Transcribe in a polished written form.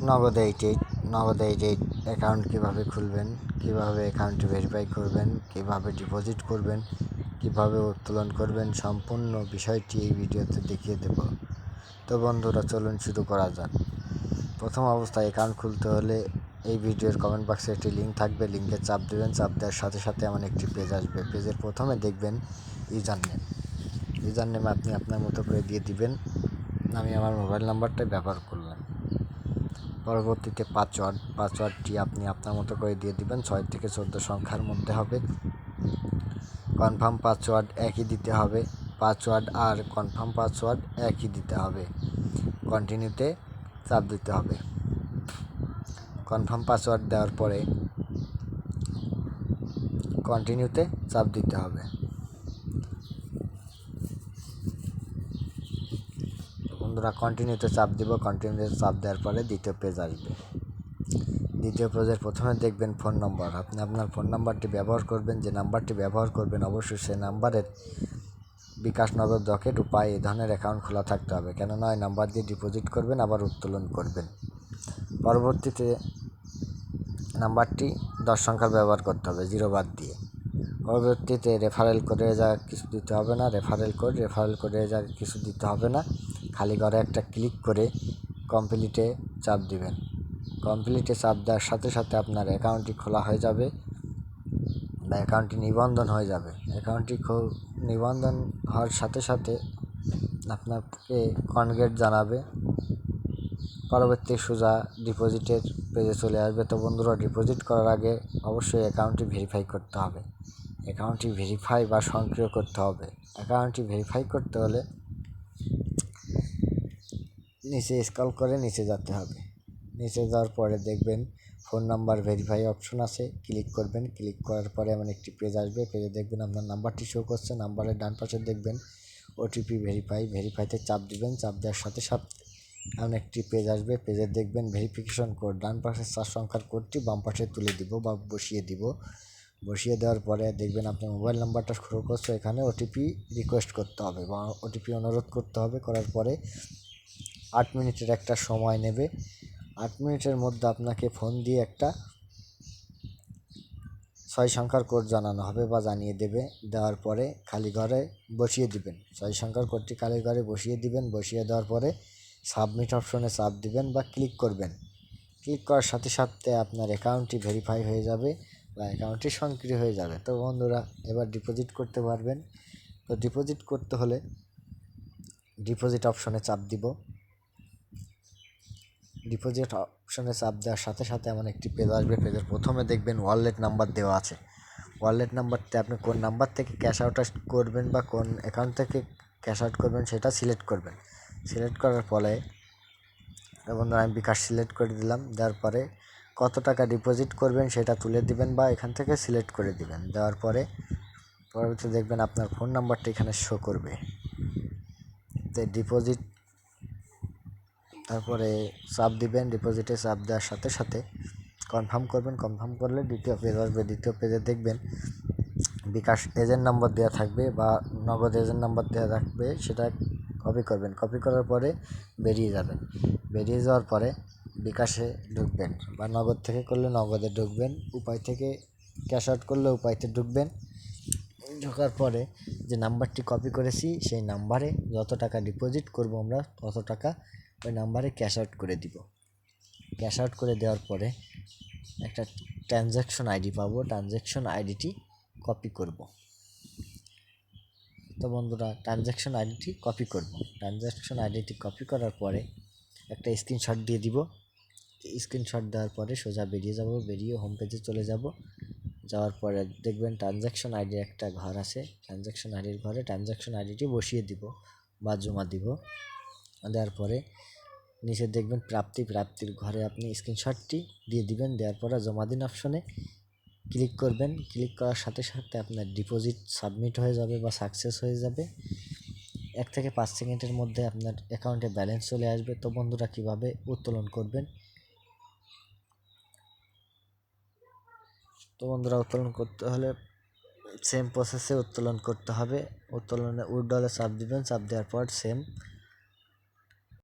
নগদ 88 অ্যাকাউন্ট কীভাবে খুলবেন, কীভাবে অ্যাকাউন্ট ভেরিফাই করবেন, কীভাবে ডিপোজিট করবেন, কীভাবে উত্তোলন করবেন, সম্পূর্ণ বিষয়টি এই ভিডিওতে দেখিয়ে দেব। তো বন্ধুরা, চলুন শুরু করা যাক। প্রথম অবস্থায় অ্যাকাউন্ট খুলতে হলে এই ভিডিওর কমেন্ট বক্সে একটি লিঙ্ক থাকবে, লিঙ্কে চাপ দেবেন। চাপ দেওয়ার সাথে সাথে এমন একটি পেজ আসবে। পেজের প্রথমে দেখবেন ইউজার নেম আপনি আপনার মতো করে দিয়ে দিবেন। আমি আমার মোবাইল নাম্বারটাই ব্যবহার করলাম। পরবর্তীতে পাসওয়ার্ডটি আপনি আপনার মতো করে দিয়ে দিবেন। 6 থেকে 14 সংখ্যার মধ্যে হবে। কনফার্ম পাসওয়ার্ড একই দিতে হবে। পাসওয়ার্ড আর কনফার্ম পাসওয়ার্ড একই দিতে হবে। কন্টিনিউতে চাপ দিতে হবে। কনফার্ম পাসওয়ার্ড দেওয়ার পরে কন্টিনিউতে চাপ দিতে হবে। বন্ধুরা, কন্টিনিউতে চাপ দিব। কন্টিনিউতে চাপ দেওয়ার পরে দ্বিতীয় পেজ আসবে। দ্বিতীয় পেজের প্রথমে দেখবেন ফোন নম্বর। আপনি আপনার ফোন নাম্বারটি ব্যবহার করবেন। যে নাম্বারটি ব্যবহার করবেন অবশ্যই সেই নাম্বারের বিকাশ, নগদ, রকেট, উপায় এই ধরনের অ্যাকাউন্ট খোলা থাকতে হবে। কেননা ওই নাম্বার দিয়ে ডিপোজিট করবেন, আবার উত্তোলন করবেন। পরবর্তীতে নাম্বারটি 10 সংখ্যার ব্যবহার করতে হবে, 0 বাদ দিয়ে। পরবর্তীতে রেফারেল কোডে যা কিছু দিতে হবে না। রেফারেল কোডে যা কিছু দিতে হবে না। খালি ঘরে একটা ক্লিক করে কমপ্লিটে চাপ দিবেন। কমপ্লিটে চাপ দেওয়ার সাথে সাথে আপনার অ্যাকাউন্টটি খোলা হয়ে যাবে বা অ্যাকাউন্টটি নিবন্ধন হয়ে যাবে। অ্যাকাউন্টটি নিবন্ধন হওয়ার সাথে সাথে আপনাকে কনগ্রেট জানাবে। পরবর্তী সোজা ডিপোজিটের পেজে চলে আসবে। তো বন্ধুরা, ডিপোজিট করার আগে অবশ্যই অ্যাকাউন্টটি ভেরিফাই করতে হবে। অ্যাকাউন্টটি ভেরিফাই বা সক্রিয় করতে হবে। অ্যাকাউন্টটি ভেরিফাই করতে হলে নিচে স্ক্রল করে নিচে যেতে হবে। নিচে যাওয়ার পরে দেখবেন ফোন নাম্বার ভেরিফাই অপশন আছে, ক্লিক করবেন। ক্লিক করার পরে এমন একটি পেজ আসবে। পেজে দেখবেন আপনার নাম্বারটি শো করছে। নাম্বারের ডান পাশে দেখবেন ওটিপি ভেরিফাইতে চাপ দিবেন। চাপ দেওয়ার সাথে সাথে এমন একটি পেজ আসবে। পেজে দেখবেন ভেরিফিকেশন কোড। ডান পাশে 4 সংখ্যার কোডটি বাম পাশে তুলে দিব বা বসিয়ে দিব। বসিয়ে দেওয়ার পরে দেখবেন আপনার মোবাইল নাম্বারটা শো করছে। এখানে ওটিপি রিকোয়েস্ট করতে হবে বা ওটিপি অনুরোধ করতে হবে। করার পরে 8 মিনিটের একটা সময় নেবে। 8 মিনিটের মধ্যে আপনাকে ফোন দিয়ে একটা 6 সংখ্যার কোড জানানো হবে বা জানিয়ে দেবে। দেওয়ার পরে খালি ঘরে বসিয়ে দিবেন। 6 সংখ্যার কোডটি খালি ঘরে বসিয়ে দিবেন। বসিয়ে দেওয়ার পরে সাবমিট অপশনে চাপ দিবেন বা ক্লিক করবেন। ক্লিক করার সাথে সাথে আপনার অ্যাকাউন্টটি ভেরিফাই হয়ে যাবে বা অ্যাকাউন্টটি সক্রিয় হয়ে যাবে। তো বন্ধুরা, এবার ডিপোজিট করতে পারবেন। তো ডিপোজিট করতে হলে ডিপোজিট অপশনে চাপ দিব। ডিপোজিট অপশনে চাপ দেওয়ার সাথে সাথে এমন একটি পেজ আসবে। পেজের প্রথমে দেখবেন ওয়ালেট নাম্বার দেওয়া আছে। ওয়ালেট নাম্বারতে আপনি কোন নাম্বার থেকে ক্যাশ আউট করবেন বা কোন অ্যাকাউন্ট থেকে ক্যাশ আউট করবেন সেটা সিলেক্ট করবেন। সিলেক্ট করার পরে বন্ধুরা, আমি বিকাশ সিলেক্ট করে দিলাম। দেওয়ার পরে কত টাকা ডিপোজিট করবেন সেটা তুলে দিবেন বা এখান থেকে সিলেক্ট করে দিবেন। দেওয়ার পরে পরবর্তীতে দেখবেন আপনার ফোন নাম্বারটা এখানে শো করবে। তো ডিপোজিট তারপরে চাপ দিবেন। ডিপোজিটে চাপ দেওয়ার সাথে সাথে কনফার্ম করবেন। কনফার্ম করলে দ্বিতীয় পেজ আসবে। দ্বিতীয় পেজে দেখবেন বিকাশ এজেন্ট নাম্বার দেওয়া থাকবে বা নগদ এজেন্ট নাম্বার দেওয়া থাকবে। সেটা কপি করবেন। কপি করার পরে বেরিয়ে যাবেন। বেরিয়ে যাওয়ার পরে বিকাশে ঢুকবেন বা নগদ থেকে করলে নগদে ঢুকবেন। উপায় থেকে ক্যাশ আউট করলে উপায়তে ঢুকবেন। ঢোকার পরে যে নাম্বারটি কপি করেছি সেই নাম্বারে যত টাকা ডিপোজিট করব আমরা তত টাকা ওই নাম্বারে ক্যাশ আউট করে দিব। ক্যাশ আউট করে দেওয়ার পরে একটা ট্রানজ্যাকশন আইডি পাবো। ট্রানজ্যাকশন আইডিটি কপি করব। তো বন্ধুরা, ট্রানজ্যাকশন আইডিটি কপি করার পরে একটা স্ক্রিনশট দিয়ে দিব। স্ক্রিনশট দেওয়ার পরে সোজা বেরিয়ে যাব। বেরিয়ে হোম পেজে চলে যাব। যাওয়ার পরে দেখবেন ট্রানজ্যাকশন আইডির একটা ঘর আছে। ট্রানজ্যাকশন আইডির ঘরে ট্রানজ্যাকশন আইডিটি বসিয়ে দিব বা জমা দিব। দেওয়ার পরে নিচে দেখবেন প্রাপ্তির ঘরে আপনি স্ক্রিনশটটি দিয়ে দিবেন। দেওয়ার পরে জমা দিন অপশনে ক্লিক করবেন। ক্লিক করার সাথে সাথে আপনার ডিপোজিট সাবমিট হয়ে যাবে বা সাকসেস হয়ে যাবে। 1 থেকে 5 সেকেন্ডের মধ্যে আপনার অ্যাকাউন্টে ব্যালেন্স চলে আসবে। তো বন্ধুরা, কীভাবে উত্তোলন করবেন? তো বন্ধুরা, উত্তোলন করতে হলে সেম প্রসেসে উত্তোলন করতে হবে। উত্তোলনে উইথড্রলে চাপ দিবেন। চাপ দেওয়ার পর সেম